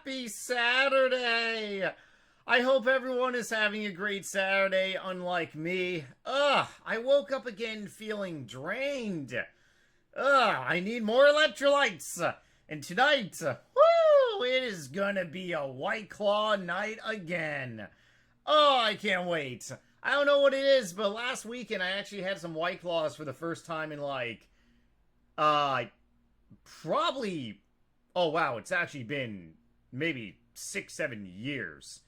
Happy Saturday! I hope everyone is having a great Saturday, unlike me. I woke up again feeling drained. I need more electrolytes. And tonight, it is gonna be a White Claw night again. I can't wait. I don't know what it is, but last weekend I actually had some White Claws for the first time in probably, oh wow, it's actually been maybe 6-7 years.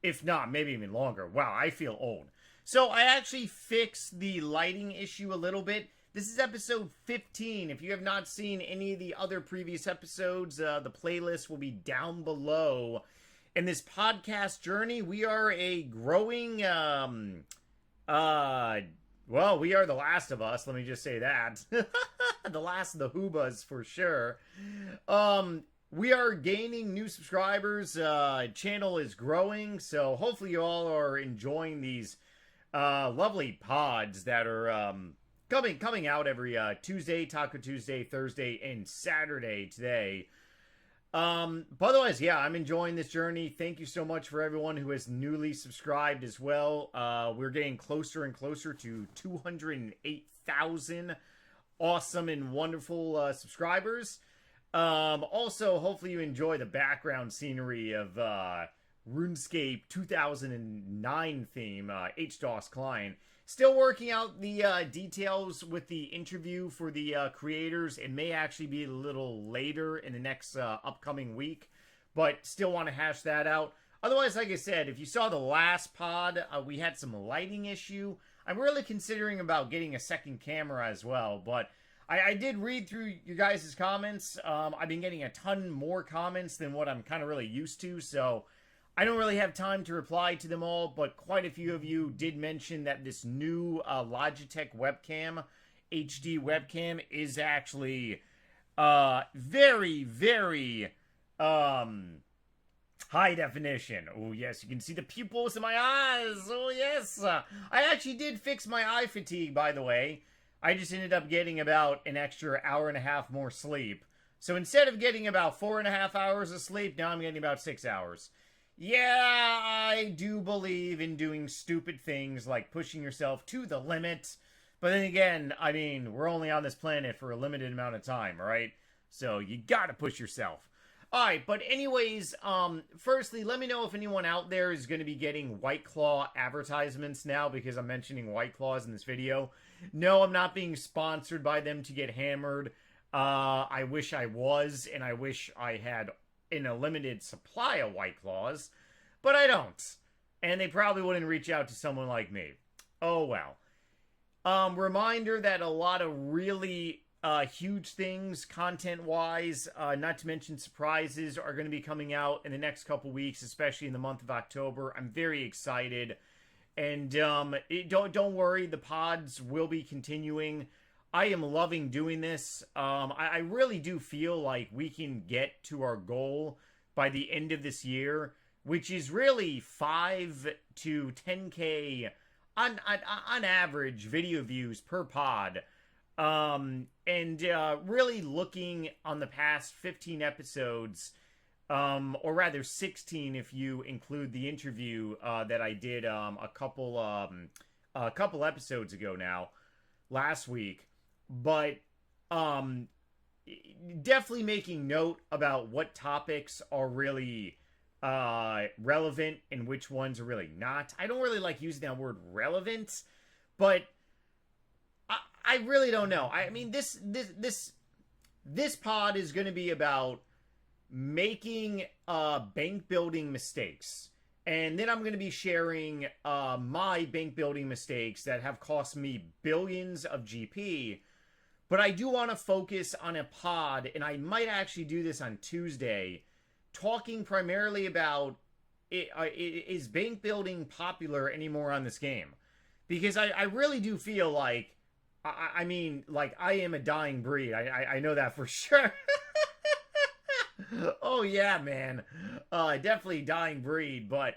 If not, maybe even longer. Wow, I feel old. So I actually fixed the lighting issue a little bit. This is episode 15. If you have not seen any of the other previous episodes, the playlist will be down below. In this podcast journey, we are a growing, we are The Last of Us. Let me just say that. The last of the Hoobas, for sure. We are gaining new subscribers. Channel is growing, so hopefully you all are enjoying these lovely pods that are coming out every Tuesday, Taco Tuesday, Thursday, and Saturday today. But otherwise, yeah, I'm enjoying this journey. Thank you so much for everyone who has newly subscribed as well. We're getting closer and closer to 208,000 awesome and wonderful subscribers. Also, hopefully you enjoy the background scenery of RuneScape 2009 theme, HDOS client. Still working out the details with the interview for the creators. It may actually be a little later in the next upcoming week, but still want to hash that out. Otherwise, like I said, if you saw the last pod, we had some lighting issue. I'm really considering about getting a second camera as well, but I did read through you guys' comments. I've been getting a ton more comments than what I'm kind of really used to, so I don't really have time to reply to them all, but quite a few of you did mention that this new Logitech webcam, HD webcam, is actually very, very high definition. Oh, yes, you can see the pupils in my eyes. Oh, yes. I actually did fix my eye fatigue, by the way. I just ended up getting about an extra hour and a half more sleep. So instead of getting about 4.5 hours of sleep, now I'm getting about 6 hours. Yeah, I do believe in doing stupid things like pushing yourself to the limit. But then again, I mean, we're only on this planet for a limited amount of time, right? So you gotta push yourself. Alright, but anyways, firstly, let me know if anyone out there is going to be getting White Claw advertisements now because I'm mentioning White Claws in this video. No, I'm not being sponsored by them to get hammered. I wish I was, and I wish I had in a limited supply of White Claws, but I don't. And they probably wouldn't reach out to someone like me. Oh well. Reminder that a lot of really huge things content-wise, not to mention surprises, are going to be coming out in the next couple weeks, especially in the month of October. I'm very excited. And don't worry, the pods will be continuing. I am loving doing this. I really do feel like we can get to our goal by the end of this year, which is really 5 to 10K on average video views per pod. Really looking on the past 15 episodes, or rather 16 if you include the interview that I did a couple episodes ago now, last week. But definitely making note about what topics are really relevant and which ones are really not. I don't really like using that word relevant, but I really don't know. I mean, this pod is going to be about making bank building mistakes. And then I'm going to be sharing my bank building mistakes that have cost me billions of GP. But I do want to focus on a pod, and I might actually do this on Tuesday, talking primarily about is bank building popular anymore on this game? Because I really do feel like, I mean, like, I am a dying breed. I know that for sure. Oh, yeah, man. Definitely dying breed, but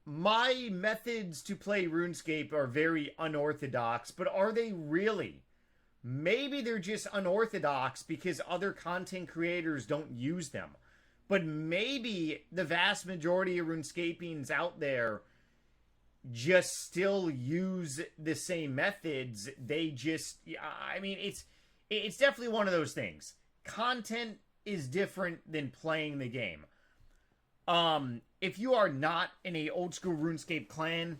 my methods to play RuneScape are very unorthodox, but are they really? Maybe they're just unorthodox because other content creators don't use them. But maybe the vast majority of RuneScapians out there just still use the same methods. They just, I mean, it's definitely one of those things. Content is different than playing the game. If you are not in a old school RuneScape clan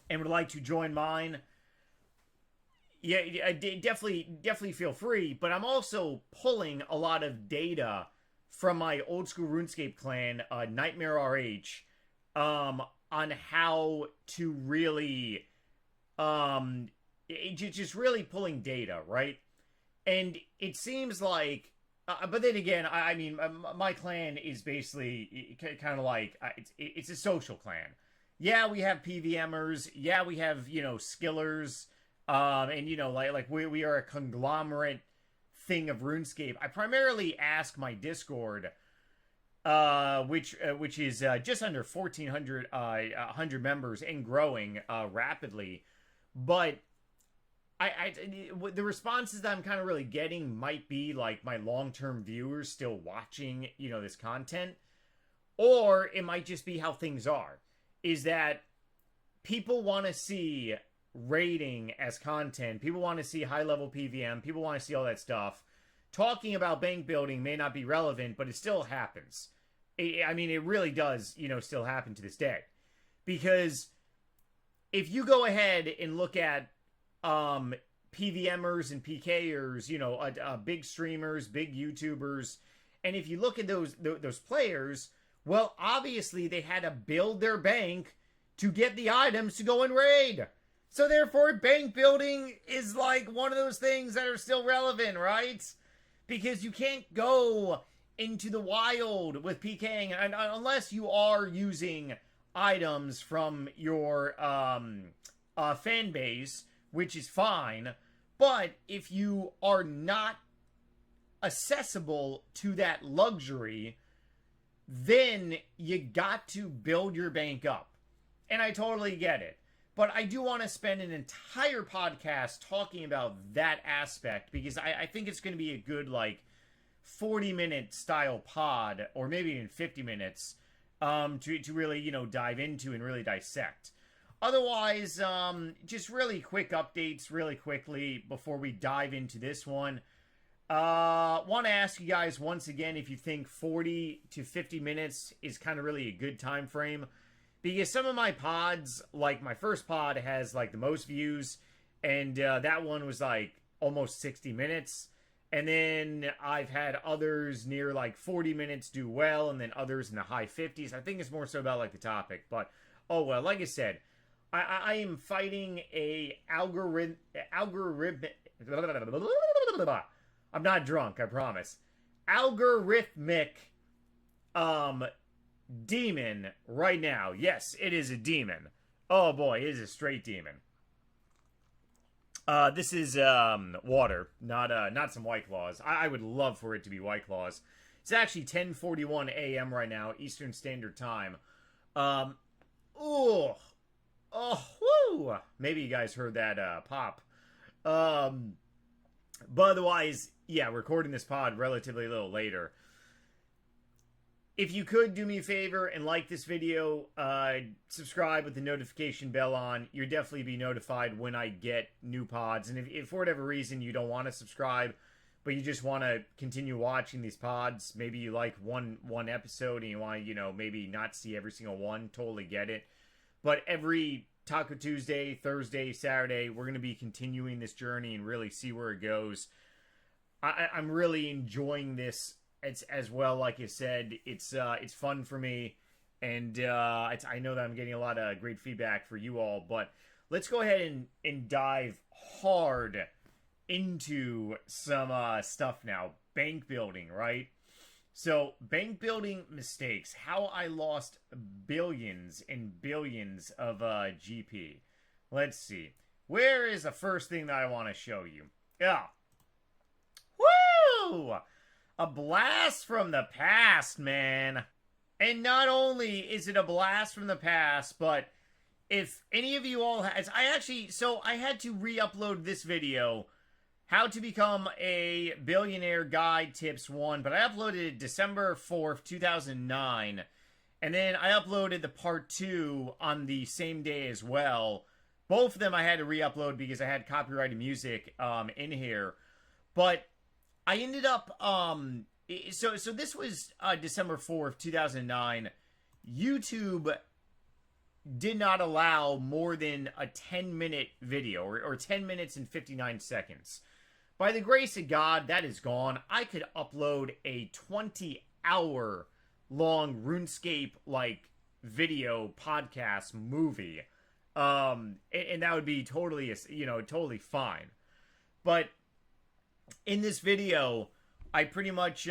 and would like to join mine, yeah, definitely feel free. But I'm also pulling a lot of data from my old school RuneScape clan, NightmareRH, on how to really, just really pulling data, right? And it seems like, but then again, I mean, my clan is basically kind of like, it's a social clan. Yeah, we have PVMers. Yeah, we have, skillers. And, like we are a conglomerate thing of RuneScape. I primarily ask my Discord, which is just under 1,400 members and growing rapidly. But the responses that I'm kind of really getting might be like my long-term viewers still watching, this content. Or it might just be how things are. Is that people want to see raiding as content. People want to see high-level PVM. People want to see all that stuff. Talking about bank building may not be relevant, but it still happens. I mean, it really does, still happen to this day. Because if you go ahead and look at PVMers and PKers, big streamers, big YouTubers, and if you look at those players, well, obviously they had to build their bank to get the items to go and raid. So therefore, bank building is like one of those things that are still relevant, right? Because you can't go into the wild with PKing unless you are using items from your fan base, which is fine. But if you are not accessible to that luxury, then you got to build your bank up. And I totally get it. But I do want to spend an entire podcast talking about that aspect because I think it's going to be a good, 40-minute style pod, or maybe even 50 minutes, to really, dive into and really dissect. Otherwise, just really quick updates really quickly before we dive into this one. Want to ask you guys once again if you think 40 to 50 minutes is kind of really a good time frame. Because some of my pods, like my first pod, has the most views, and that one was almost 60 minutes. And then I've had others near 40 minutes do well, and then others in the high 50s. I think it's more so about the topic. But, oh well, like I said, I am fighting a algorithm. I'm not drunk, I promise. Algorithmic demon right now. Yes, it is a demon. Oh boy, it is a straight demon. This is water, not some White Claws. I would love for it to be White Claws. It's actually 10:41 a.m. right now, Eastern Standard Time. Woo! Maybe you guys heard that pop. But otherwise, yeah, recording this pod relatively a little later. If you could do me a favor and like this video, subscribe with the notification bell on. You'll definitely be notified when I get new pods. And if for whatever reason you don't want to subscribe, but you just want to continue watching these pods, maybe you like one episode and you want to, maybe not see every single one, totally get it. But every Taco Tuesday, Thursday, Saturday, we're going to be continuing this journey and really see where it goes. I'm really enjoying this. It's as well, like you said, it's fun for me, and I know that I'm getting a lot of great feedback for you all. But let's go ahead and dive hard into some stuff now. Bank building, right? So bank building mistakes. How I lost billions and billions of GP. Let's see. Where is the first thing that I want to show you? Yeah. Woo! A blast from the past, man. And not only is it a blast from the past, but if any of you all has... I had to re-upload this video How to Become a Billionaire Guide Tips 1, but I uploaded it December 4th, 2009. And then I uploaded the part 2 on the same day as well. Both of them I had to re-upload because I had copyrighted music in here. But I ended up, so this was December 4th, 2009. YouTube did not allow more than a 10-minute video, or 10 minutes and 59 seconds. By the grace of God, that is gone. I could upload a 20-hour long RuneScape like video podcast movie, and that would be totally, totally fine. But in this video, I pretty much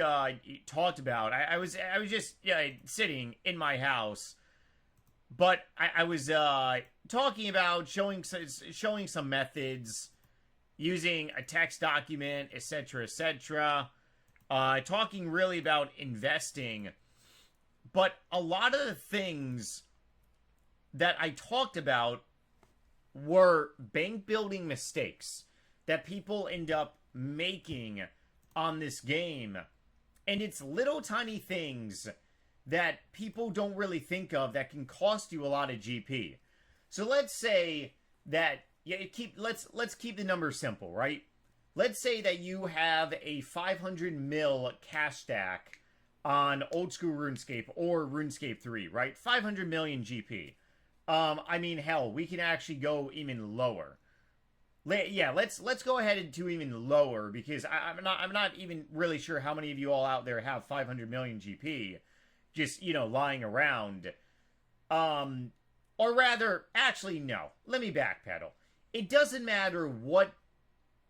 talked about. I was just sitting in my house, but I was talking about showing some methods, using a text document, etc., etc. Talking really about investing. But a lot of the things that I talked about were bank building mistakes that people end up making on this game. And it's little tiny things that people don't really think of that can cost you a lot of GP. So let's say that let's keep the numbers simple, right? Let's say that you have a 500 mil cash stack on old school RuneScape or RuneScape 3, right? 500 million GP. I mean, hell, we can actually go even lower. Let's go ahead and do even lower, because I'm not even really sure how many of you all out there have 500 million GP just, lying around. Or rather, actually, no. Let me backpedal. It doesn't matter what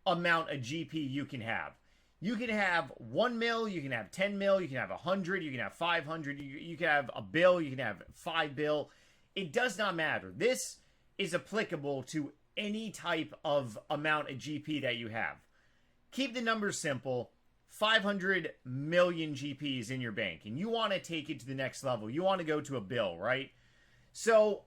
amount of GP you can have. You can have 1 mil, you can have 10 mil, you can have 100, you can have 500, you can have a bill, you can have 5 bill. It does not matter. This is applicable to any type of amount of GP that you have. Keep the numbers simple. 500 million GPs in your bank, and you want to take it to the next level. You want to go to a bill, right? So,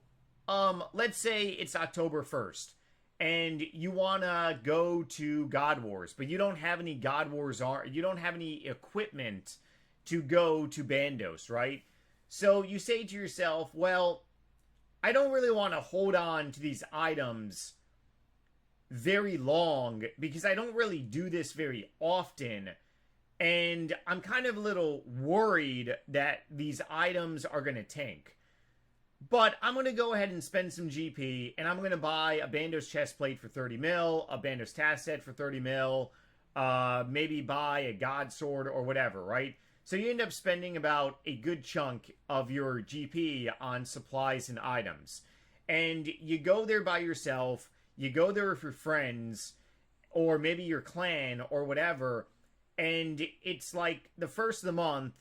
let's say it's October 1st, and you want to go to God Wars, but you don't have any God Wars, you don't have any equipment to go to Bandos, right? So you say to yourself, well, I don't really want to hold on to these items very long because I don't really do this very often. And I'm kind of a little worried that these items are going to tank. But I'm going to go ahead and spend some GP, and I'm going to buy a Bandos chest plate for 30 mil, a Bandos task set for 30 mil, maybe buy a God sword or whatever, right? So you end up spending about a good chunk of your GP on supplies and items. And you go there by yourself, you go there with your friends, or maybe your clan or whatever, and it's like the first of the month,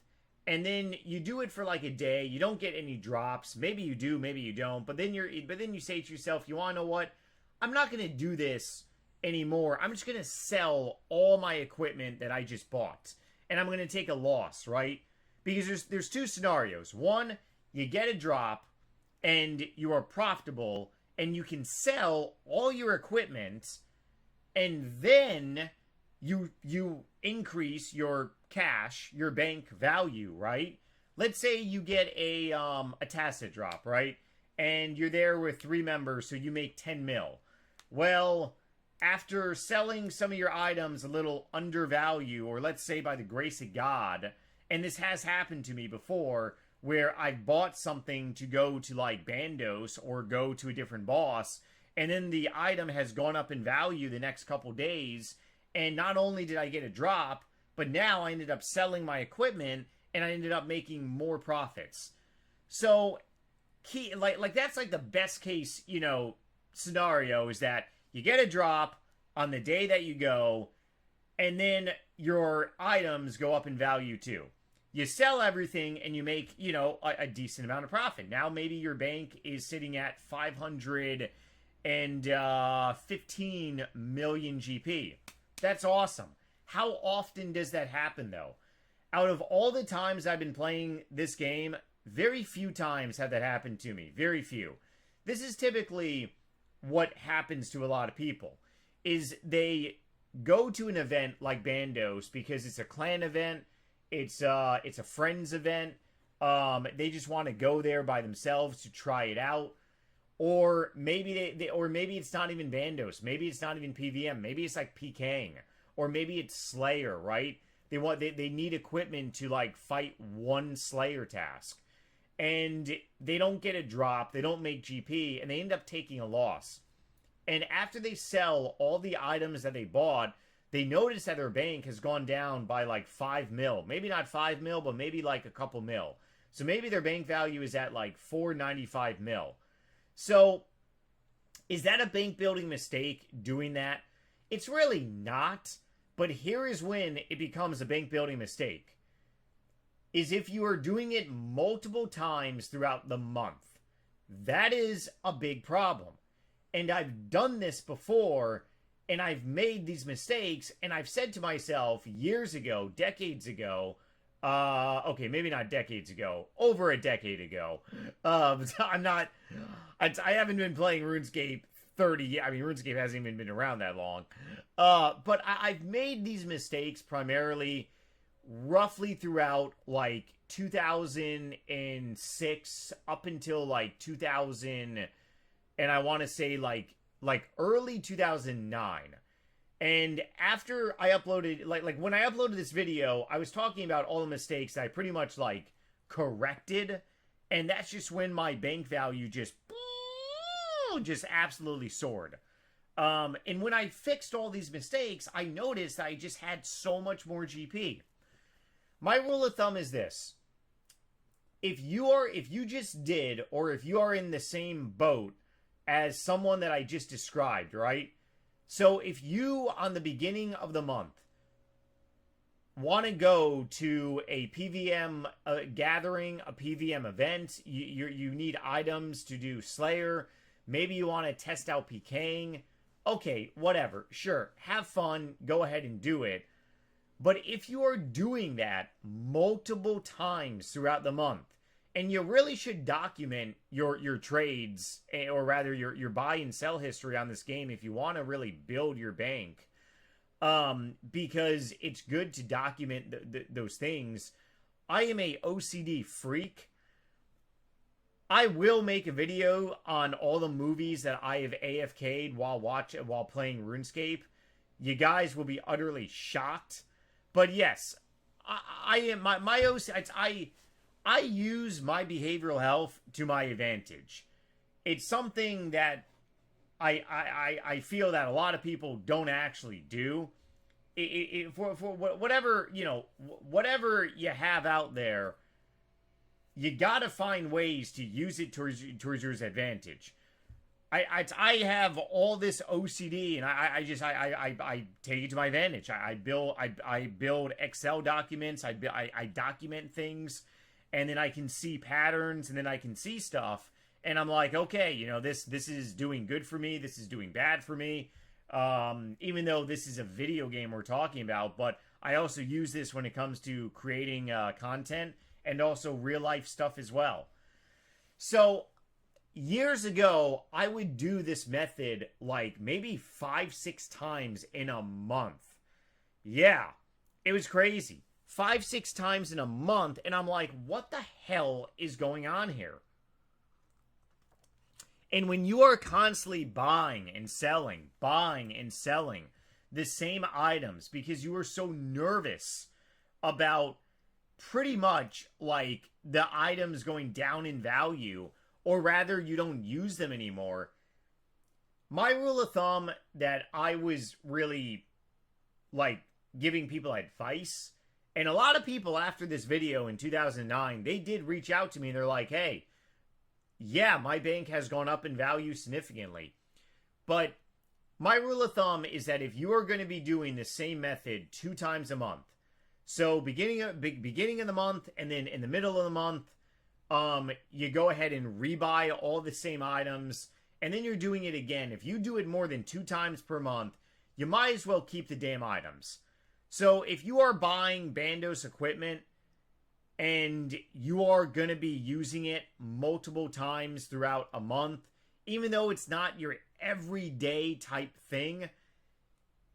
and then you do it for like a day. You don't get any drops. Maybe you do, maybe you don't. But then you say to yourself, you want to know what? I'm not going to do this anymore. I'm just going to sell all my equipment that I just bought, and I'm going to take a loss, right? Because there's two scenarios. One, you get a drop, and you are profitable, and you can sell all your equipment, and then you increase your cash, your bank value, right? Let's say you get a tacit drop, right? And you're there with 3 members, so you make 10 mil. Well, after selling some of your items a little undervalue, or let's say by the grace of God, and this has happened to me before, where I've bought something to go to like Bandos or go to a different boss, and then the item has gone up in value the next couple days, and not only did I get a drop, but now I ended up selling my equipment, and I ended up making more profits. So, that's like the best case, scenario is that you get a drop on the day that you go, and then your items go up in value too. You sell everything, and you make, a decent amount of profit. Now maybe your bank is sitting at 515 million GP. That's awesome. How often does that happen, though? Out of all the times I've been playing this game, very few times have that happened to me. Very few. This is typically what happens to a lot of people, is they go to an event like Bandos because it's a clan event, it's a friends event. They just want to go there by themselves to try it out. Or maybe or maybe it's not even Bandos. Maybe it's not even PVM. Maybe it's like PKing. Or maybe it's Slayer, right? They need equipment to like fight one Slayer task. And they don't get a drop, they don't make GP, and they end up taking a loss. And after they sell all the items that they bought, they notice that their bank has gone down by like 5 mil. Maybe not 5 mil, but maybe like a couple mil. So maybe their bank value is at like 495 mil. So is that a bank building mistake doing that? It's really not. But here is when it becomes a bank building mistake. Is if you are doing it multiple times throughout the month. That is a big problem. And I've done this before, and I've made these mistakes, and I've said to myself years ago, decades ago, okay, maybe not decades ago, over a decade ago. I haven't been playing RuneScape 30 years. I mean, RuneScape hasn't even been around that long. But I've made these mistakes primarily roughly throughout like 2006 up until like 2000, and I want to say like early 2009. And after I uploaded, like when I uploaded this video, I was talking about all the mistakes that I pretty much like corrected, and that's just when my bank value just absolutely soared. And when I fixed all these mistakes, I noticed that I just had so much more GP. My rule of thumb is this. If you just did, or if you are in the same boat as someone that I just described, right? So if you, on the beginning of the month, want to go to a PVM gathering, a PVM event, you need items to do Slayer, maybe you want to test out PKing, okay, whatever, sure, have fun, go ahead and do it. But if you are doing that multiple times throughout the month, and you really should document your trades, or rather your buy and sell history on this game if you want to really build your bank, because it's good to document those things. I am a OCD freak. I will make a video on all the movies that I have AFK'd while playing RuneScape. You guys will be utterly shocked. But yes, I am my OCD. I use my behavioral health to my advantage. It's something that I feel that a lot of people don't actually do. For whatever, whatever you have out there, you gotta find ways to use it towards your advantage. I have all this OCD, and I take it to my advantage. I build Excel documents. I document things, and then I can see patterns, and then I can see stuff, and I'm like, okay, this is doing good for me. This is doing bad for me. Even though this is a video game we're talking about, but I also use this when it comes to creating content and also real life stuff as well. So years ago, I would do this method like maybe 5-6 times in a month. Yeah, it was crazy. 5-6 times in a month, and I'm like, what the hell is going on here? And when you are constantly buying and selling the same items because you are so nervous about pretty much like the items going down in value, or rather you don't use them anymore, my rule of thumb that I was really like giving people advice, and a lot of people after this video in 2009, they did reach out to me and they're like, hey, yeah, my bank has gone up in value significantly. But my rule of thumb is that if you are going to be doing the same method 2 times a month, so beginning of the month and then in the middle of the month, you go ahead and rebuy all the same items, and then you're doing it again. If you do it more than 2 times per month, you might as well keep the damn items. So if you are buying Bandos equipment and you are going to be using it multiple times throughout a month, even though it's not your everyday type thing,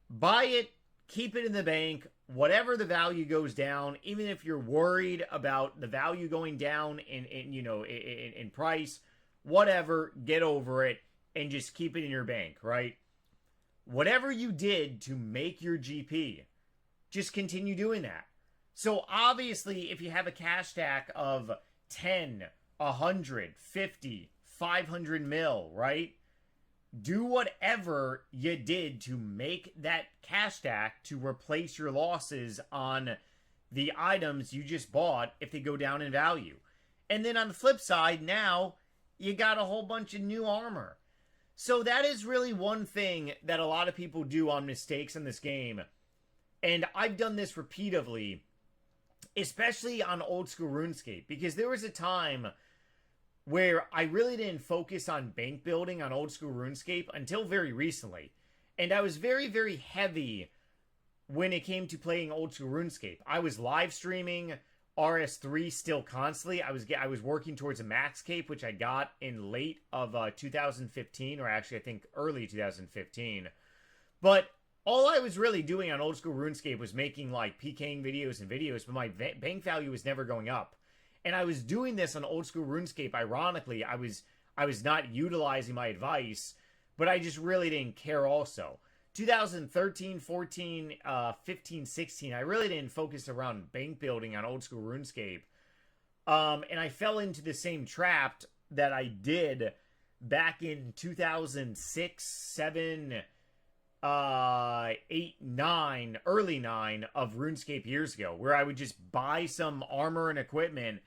buy it, keep it in the bank, whatever the value goes down, even if you're worried about the value going down in price, whatever, get over it and just keep it in your bank, right? Whatever you did to make your GP, just continue doing that. So obviously, if you have a cash stack of 10, 100, 50, 500 mil, right? Do whatever you did to make that cash stack to replace your losses on the items you just bought if they go down in value. And then on the flip side, now you got a whole bunch of new armor. So that is really one thing that a lot of people do on mistakes in this game. And I've done this repeatedly, especially on old school RuneScape, because there was a time where I really didn't focus on bank building on old school RuneScape until very recently. And I was very, very heavy when it came to playing old school RuneScape. I was live streaming RS3 still constantly. I was working towards a max cape, which I got in late of 2015, or actually I think early 2015. But all I was really doing on old school RuneScape was making like PKing videos, but my bank value was never going up. And I was doing this on old school RuneScape. Ironically, I was not utilizing my advice, but I just really didn't care also. 2013, 14, 15, 16, I really didn't focus around bank building on old school RuneScape. And I fell into the same trap that I did back in 2006, 7, 8, 9, early 9 of RuneScape years ago, where I would just buy some armor and equipment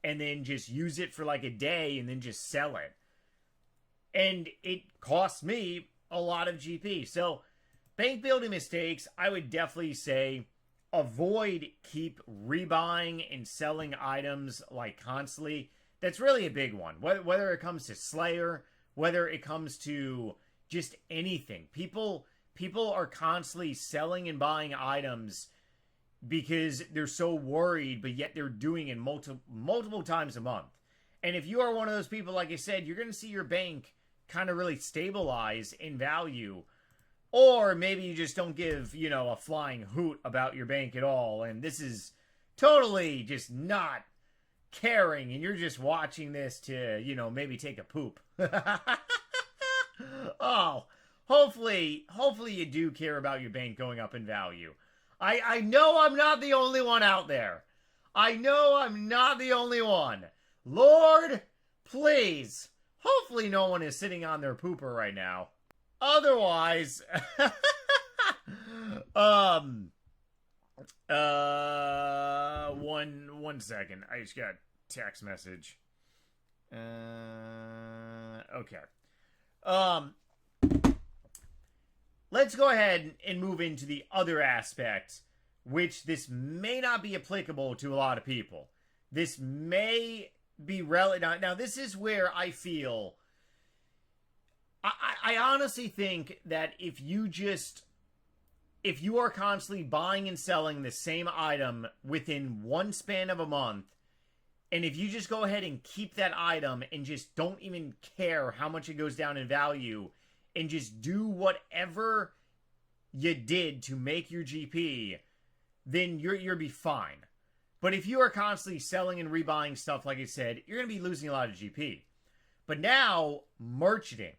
and then just use it for like a day and then just sell it. And it cost me a lot of GP. So bank building mistakes, I would definitely say keep rebuying and selling items like constantly. That's really a big one. Whether it comes to Slayer, whether it comes to just anything. People are constantly selling and buying items because they're so worried, but yet they're doing it multiple times a month. And if you are one of those people, like I said, you're going to see your bank kind of really stabilize in value. Or maybe you just don't give, a flying hoot about your bank at all. And this is totally just not caring. And you're just watching this to, maybe take a poop. Oh, hopefully you do care about your bank going up in value. I know I'm not the only one out there. I know I'm not the only one. Lord, please. Hopefully no one is sitting on their pooper right now. Otherwise, one second. I just got a text message. Okay. Let's go ahead and move into the other aspect, which this may not be applicable to a lot of people. This may be relevant. Now, this is where I feel... I honestly think that if you are constantly buying and selling the same item within one span of a month, and if you just go ahead and keep that item and just don't even care how much it goes down in value, and just do whatever you did to make your GP, then you'll be fine. But if you are constantly selling and rebuying stuff, like I said, you're going to be losing a lot of GP. But now, merchanting.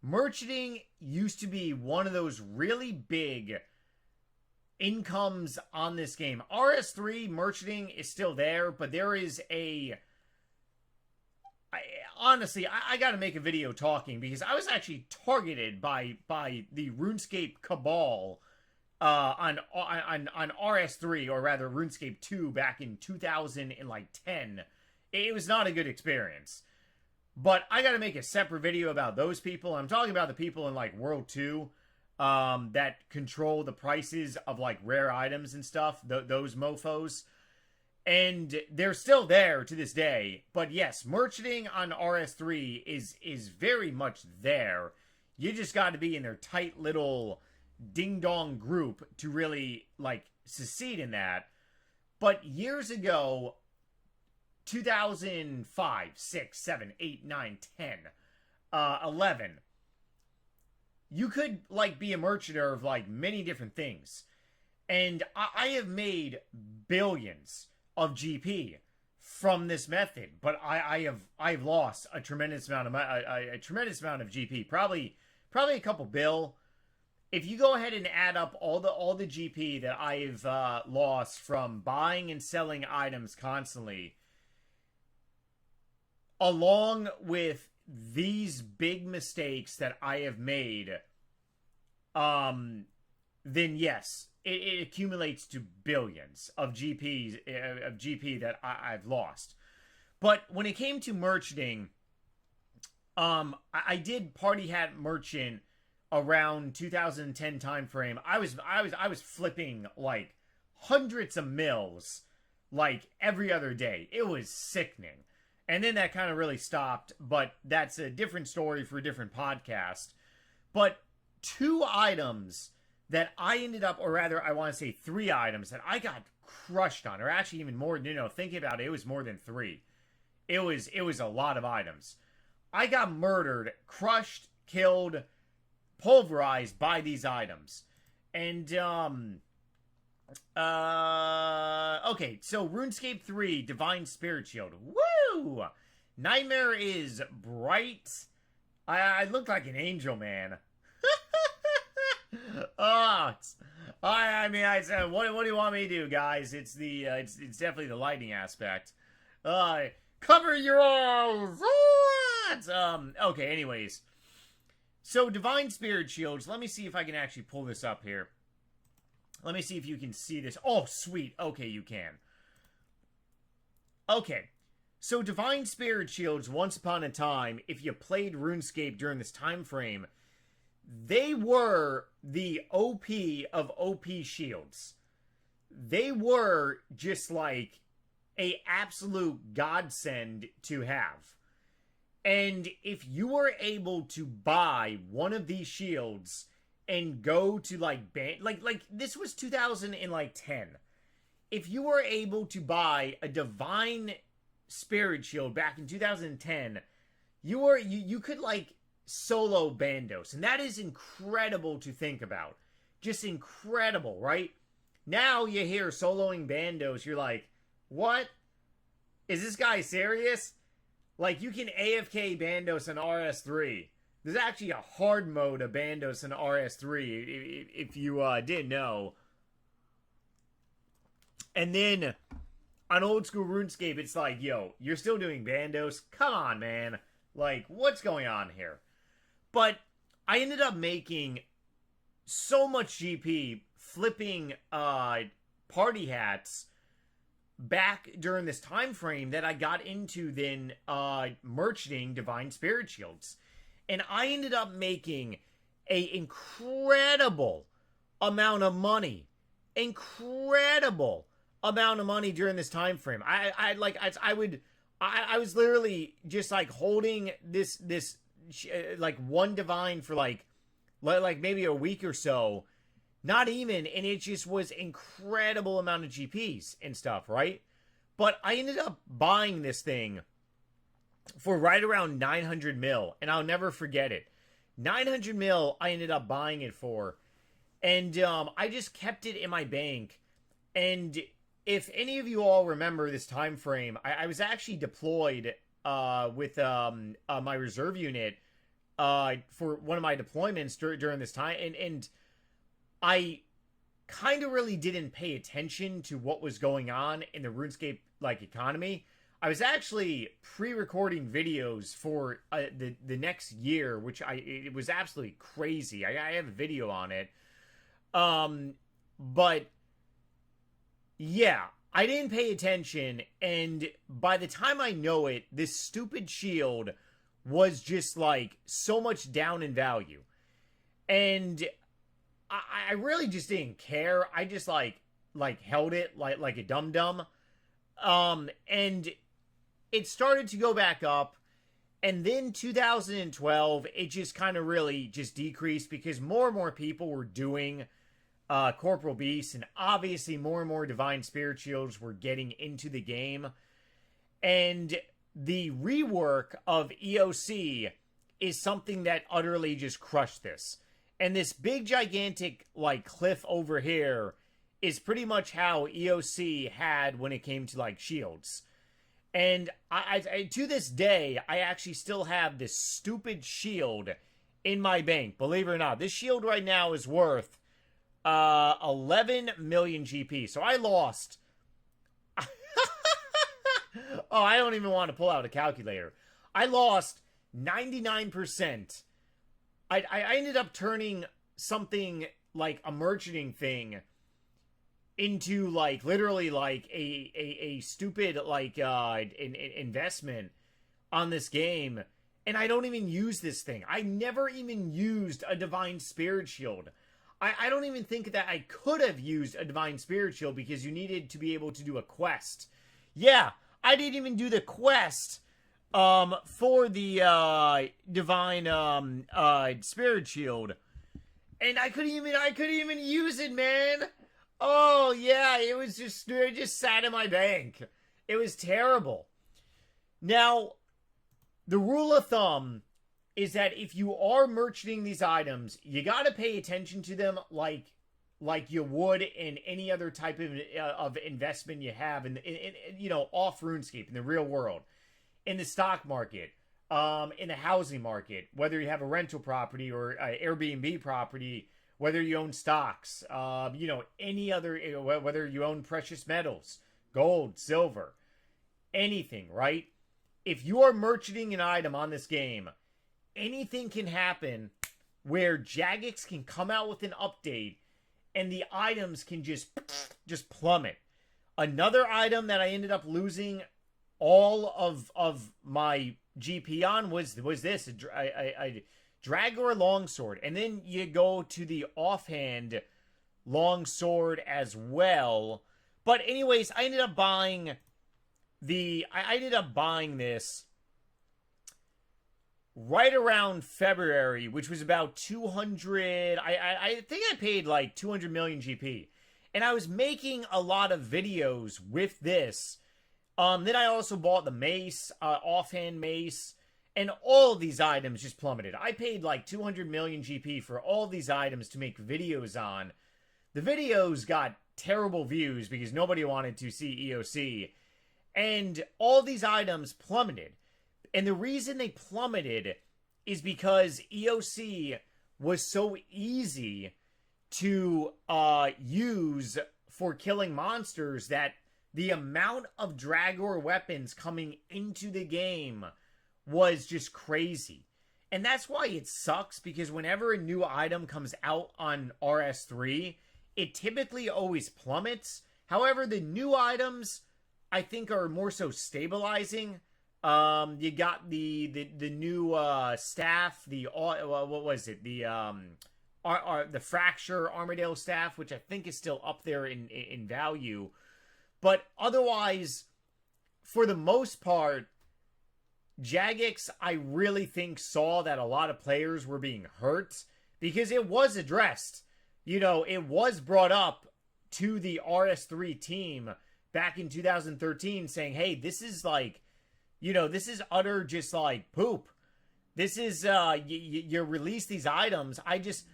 Merchanting used to be one of those really big incomes on this game. RS3 merchanting is still there, but there is honestly, I got to make a video talking because I was actually targeted by the RuneScape cabal on RS3, or rather RuneScape 2 back in 2010. It was not a good experience. But I got to make a separate video about those people. I'm talking about the people in like World 2 that control the prices of like rare items and stuff, those mofos. And they're still there to this day. But yes, merchanting on RS3 is very much there. You just got to be in their tight little ding-dong group to really like succeed in that. But years ago, 2005, 6, 7, 8, 9, 10, 11, you could like be a merchant of like many different things. And I have made billions of GP from this method, but I've lost a tremendous amount of of GP, probably a couple bill. If you go ahead and add up all the GP that I've lost from buying and selling items constantly, along with these big mistakes that I have made, then yes, it accumulates to billions of GP that I've lost. But when it came to merchanting, I did party hat merchant around 2010 time frame. I was flipping like hundreds of mils like every other day. It was sickening. And then that kind of really stopped, but that's a different story for a different podcast. But 2 items that I ended up, or rather, I want to say 3 items that I got crushed on, or actually even more, thinking about it, it was more than 3. It was a lot of items. I got murdered, crushed, killed, pulverized by these items. And, okay, so RuneScape 3, Divine Spirit Shield. Woo! Nightmare is bright. I look like an angel, man. I mean, what do you want me to do, guys? It's it's definitely the lighting aspect. Cover your eyes. Okay. Anyways, so Divine Spirit Shields. Let me see if I can actually pull this up here. Let me see if you can see this. Oh, sweet. Okay, you can. Okay. So Divine Spirit Shields, once upon a time, if you played RuneScape during this time frame, they were the OP of OP shields. They were just like a absolute godsend to have. And if you were able to buy one of these shields and go to like this was 2010. If you were able to buy a Divine Spirit Shield back in 2010, you could like solo Bandos, and that is incredible to think about. Just incredible, right? Now you hear soloing Bandos, you're like, what? Is this guy serious? Like, you can AFK Bandos in RS3. There's actually a hard mode of Bandos in RS3, if you didn't know. And then on old school RuneScape, it's like, yo, you're still doing Bandos? Come on, man. Like, what's going on here? But I ended up making so much GP flipping party hats back during this time frame that I got into then merchanting Divine Spirit Shields. And I ended up making a incredible amount of money. Incredible amount of money during this time frame. I was literally just like holding this like one divine for like maybe a week or so, not even, and it just was incredible amount of GPs and stuff, right? But I ended up buying this thing for right around 900 mil, and I'll never forget it. 900 mil I ended up buying it for, and I just kept it in my bank. And if any of you all remember this time frame, I was actually deployed with my reserve unit for one of my deployments during this time, and I kind of really didn't pay attention to what was going on in the RuneScape like economy. I was actually pre-recording videos for the next year, which it was absolutely crazy. I have a video on it, but yeah, I didn't pay attention, and by the time I know it, this stupid shield was just like so much down in value. And I really just didn't care. I just like held it like a dum-dum. And it started to go back up. And then 2012, it just kind of really just decreased because more and more people were doing Corporal Beast, and obviously more and more Divine Spirit Shields were getting into the game. And the rework of EOC is something that utterly just crushed this. And this big, gigantic, like, cliff over here is pretty much how EOC had when it came to, like, shields. And I to this day, I actually still have this stupid shield in my bank. Believe it or not, this shield right now is worth 11 million GP. So I lost. Oh, I don't even want to pull out a calculator. I lost 99%. I ended up turning something like a merchanting thing into like literally like a stupid like investment on this game, and I don't even use this thing. I never even used a Divine Spirit Shield. I don't even think that I could have used a Divine Spirit Shield because you needed to be able to do a quest. Yeah, I didn't even do the quest for the Divine Spirit Shield, and I couldn't even use it, man. Oh, yeah, it just sat in my bank. It was terrible. Now, the rule of thumb is that if you are merchanting these items, you got to pay attention to them like you would in any other type of investment you have in you know, off RuneScape, in the real world, in the stock market, in the housing market, whether you have a rental property or Airbnb property, whether you own stocks, you know, any other, whether you own precious metals, gold, silver, anything, right? If you are merchanting an item on this game, anything can happen where Jagex can come out with an update and the items can just plummet. Another item that I ended up losing all of my GP on was this, a Dragor Longsword, and then you go to the offhand Longsword as well. But anyways, I ended up buying this right around February, which was about 200. I think I paid like 200 million GP, and I was making a lot of videos with this. Then I also bought the mace, offhand mace. And all of these items just plummeted. I paid like 200 million GP for all these items to make videos on. The videos got terrible views because nobody wanted to see EOC. And all these items plummeted. And the reason they plummeted is because EOC was so easy to use for killing monsters that the amount of Dragor weapons coming into the game was just crazy. And that's why it sucks, because whenever a new item comes out on RS3, it typically always plummets. However, the new items, I think, are more so stabilizing. You got the new staff, what was it? The Fracture Armadale staff, which I think is still up there in value. But otherwise, for the most part, Jagex, I really think, saw that a lot of players were being hurt, because it was addressed. You know, it was brought up to the RS3 team back in 2013 saying, hey, this is like, you know, this is utter just like poop. This is, you release these items. I just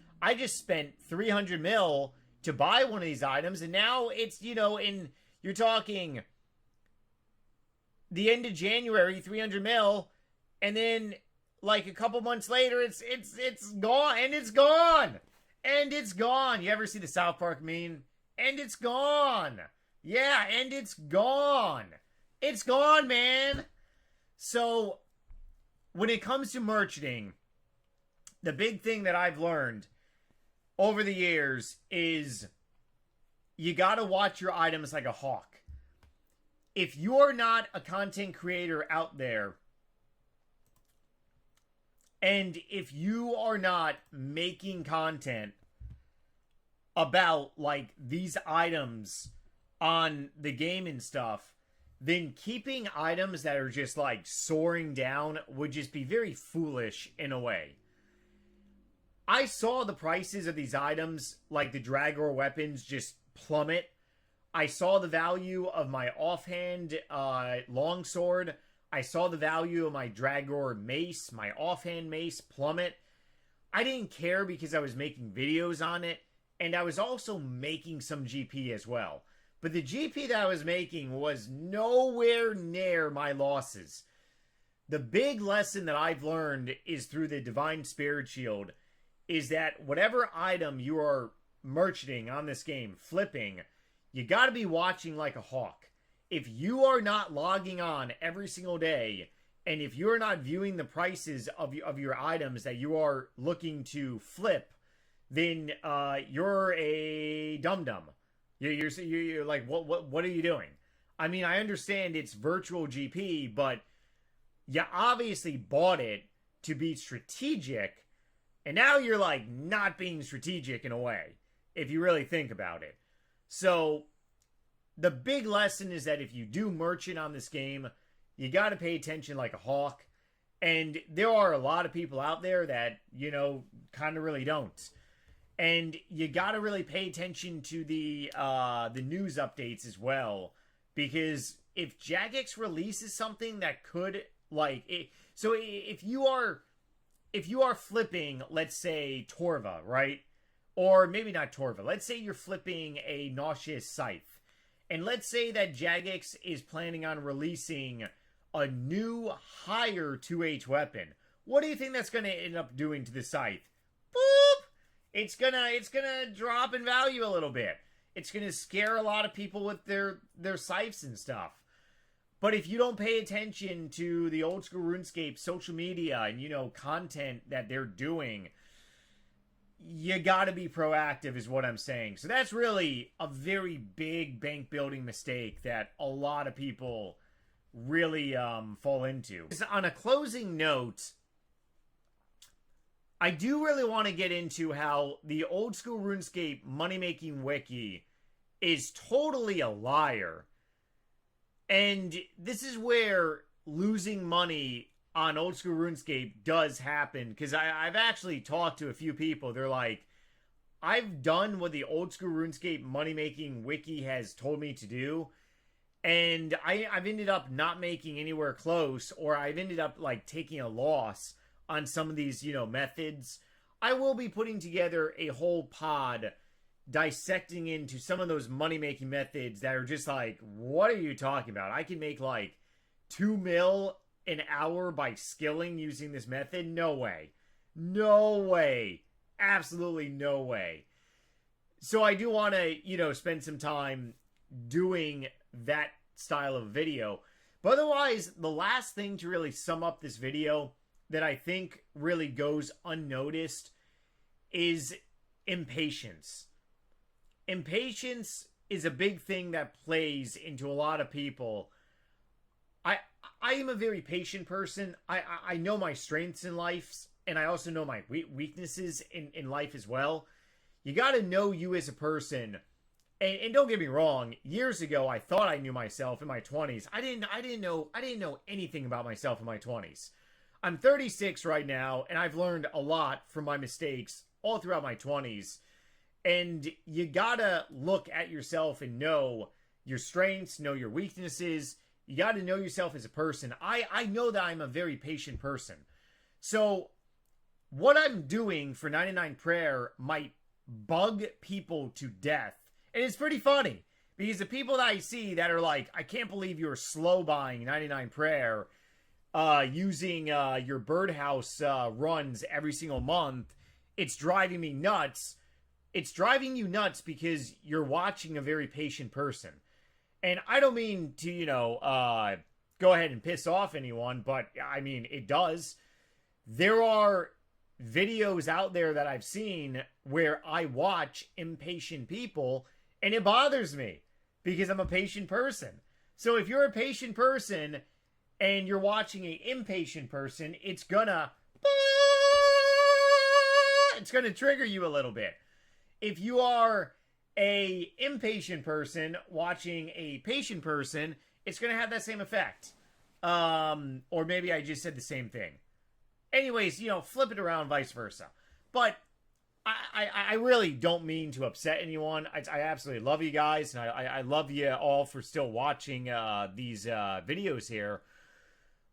spent 300 mil to buy one of these items, and now it's, you know, you're talking the end of January, 300 mil, and then like a couple months later, it's gone, and it's gone, and it's gone. You ever see the South Park meme? And it's gone. Yeah, and it's gone. It's gone, man. So when it comes to merchanting, the big thing that I've learned over the years is you gotta watch your items like a hawk. If you're not a content creator out there, and if you are not making content about like these items on the game and stuff, then keeping items that are just like soaring down would just be very foolish in a way. I saw the prices of these items, like the Dragor weapons, just plummet. I saw the value of my offhand longsword. I saw the value of my Dragor mace, my offhand mace, plummet. I didn't care because I was making videos on it, and I was also making some GP as well. But the GP that I was making was nowhere near my losses. The big lesson that I've learned is through the Divine Spirit Shield is that whatever item you are merchanting on this game, flipping, you got to be watching like a hawk. If you are not logging on every single day, and if you're not viewing the prices of your items that you are looking to flip, then you're a dum-dum. You're like, what are you doing? I mean, I understand it's virtual GP, but you obviously bought it to be strategic, and now you're like not being strategic in a way, if you really think about it. So the big lesson is that if you do merchant on this game, you got to pay attention like a hawk. And there are a lot of people out there that, you know, kind of really don't. And you got to really pay attention to the news updates as well, because if Jagex releases something that could like it, so if you are flipping, let's say Torva, right? Or maybe not Torva. Let's say you're flipping a Nauseous Scythe. And let's say that Jagex is planning on releasing a new higher 2H weapon. What do you think that's going to end up doing to the Scythe? Boop! It's gonna drop in value a little bit. It's gonna scare a lot of people with their scythes and stuff. But if you don't pay attention to the old school RuneScape social media and, you know, content that they're doing, you got to be proactive is what I'm saying. So that's really a very big bank building mistake that a lot of people really fall into. On a closing note, I do really want to get into how the old school RuneScape money-making wiki is totally a liar. And this is where losing money on old school RuneScape does happen. Because I've actually talked to a few people. They're like, I've done what the old school RuneScape money-making wiki has told me to do. And I've ended up not making anywhere close. Or I've ended up like taking a loss on some of these, you know, methods. I will be putting together a whole pod dissecting into some of those money-making methods that are just like, what are you talking about? I can make like 2 mil an hour by skilling using this method? No way. No way. Absolutely no way. So I do want to, you know, spend some time doing that style of video. But otherwise, the last thing to really sum up this video that I think really goes unnoticed is impatience. Impatience is a big thing that plays into a lot of people. I am a very patient person. I know my strengths in life, and I also know my weaknesses in life as well. You got to know you as a person. And don't get me wrong, years ago I thought I knew myself in my 20s. I didn't know anything about myself in my 20s. I'm 36 right now, and I've learned a lot from my mistakes all throughout my 20s. And you gotta look at yourself and know your strengths, know your weaknesses. You gotta know yourself as a person. I know that I'm a very patient person. So what I'm doing for 99 Prayer might bug people to death. And it's pretty funny, because the people that I see that are like, I can't believe you're slow buying 99 Prayer, using your birdhouse runs every single month. It's driving me nuts. It's driving you nuts because you're watching a very patient person. And I don't mean to, you know, go ahead and piss off anyone, but I mean, it does. There are videos out there that I've seen where I watch impatient people, and it bothers me because I'm a patient person. So if you're a patient person and you're watching an impatient person, it's gonna trigger you a little bit. If you are a impatient person watching a patient person, it's going to have that same effect. Or maybe I just said the same thing. Anyways, you know, flip it around, vice versa. But I really don't mean to upset anyone. I absolutely love you guys, and I love you all for still watching these videos here.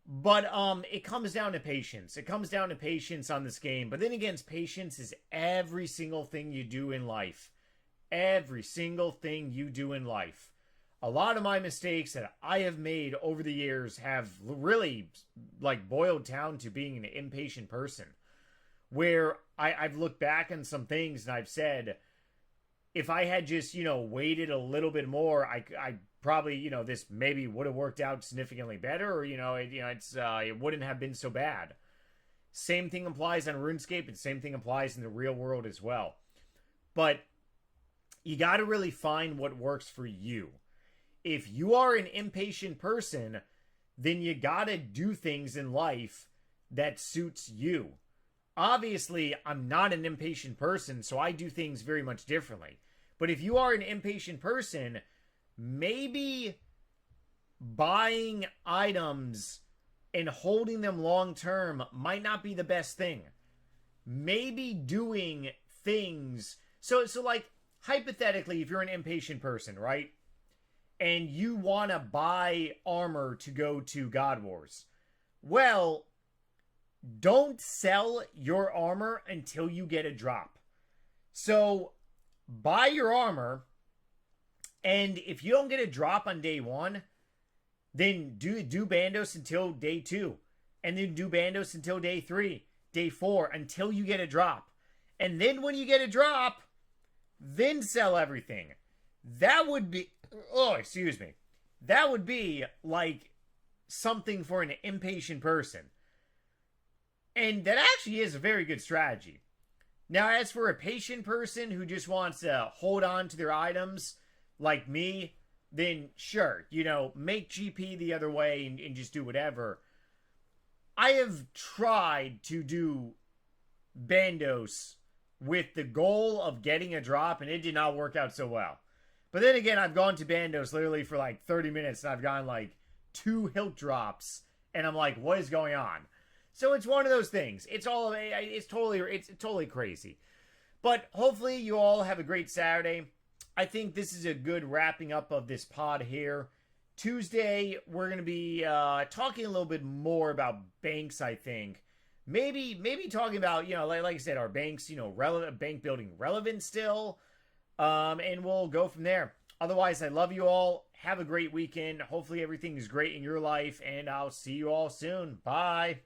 But it comes down to patience. It comes down to patience on this game. But then again, patience is every single thing you do in life. Every single thing you do in life. A lot of my mistakes that I have made over the years have really like boiled down to being an impatient person. Where I've looked back on some things and I've said, if I had just, waited a little bit more, I probably, this maybe would have worked out significantly better, or, it wouldn't have been so bad. Same thing applies on RuneScape, and same thing applies in the real world as well. But you got to really find what works for you. If you are an impatient person, then you got to do things in life that suits you. Obviously, I'm not an impatient person, so I do things very much differently. But if you are an impatient person, maybe buying items and holding them long term might not be the best thing. Maybe doing things. So like, hypothetically, if you're an impatient person, right? And you want to buy armor to go to God Wars. Well, don't sell your armor until you get a drop. So, buy your armor, and if you don't get a drop on day 1, then do Bandos until day 2. And then do Bandos until day 3, day 4, until you get a drop. And then when you get a drop, then sell everything. That would be... Oh, excuse me. That would be, like, something for an impatient person. And that actually is a very good strategy. Now, as for a patient person who just wants to hold on to their items, like me, then sure, make GP the other way and just do whatever. I have tried to do Bandos with the goal of getting a drop, and it did not work out so well. But then again, I've gone to Bandos literally for like 30 minutes, and I've gotten like 2 hilt drops, and I'm like, what is going on? So it's one of those things. It's totally crazy. But hopefully you all have a great Saturday. I think this is a good wrapping up of this pod here. Tuesday, we're going to be talking a little bit more about banks, I think. Maybe talking about, like I said, our banks, relevant, bank building relevant still. And we'll go from there. Otherwise, I love you all. Have a great weekend. Hopefully everything is great in your life, and I'll see you all soon. Bye.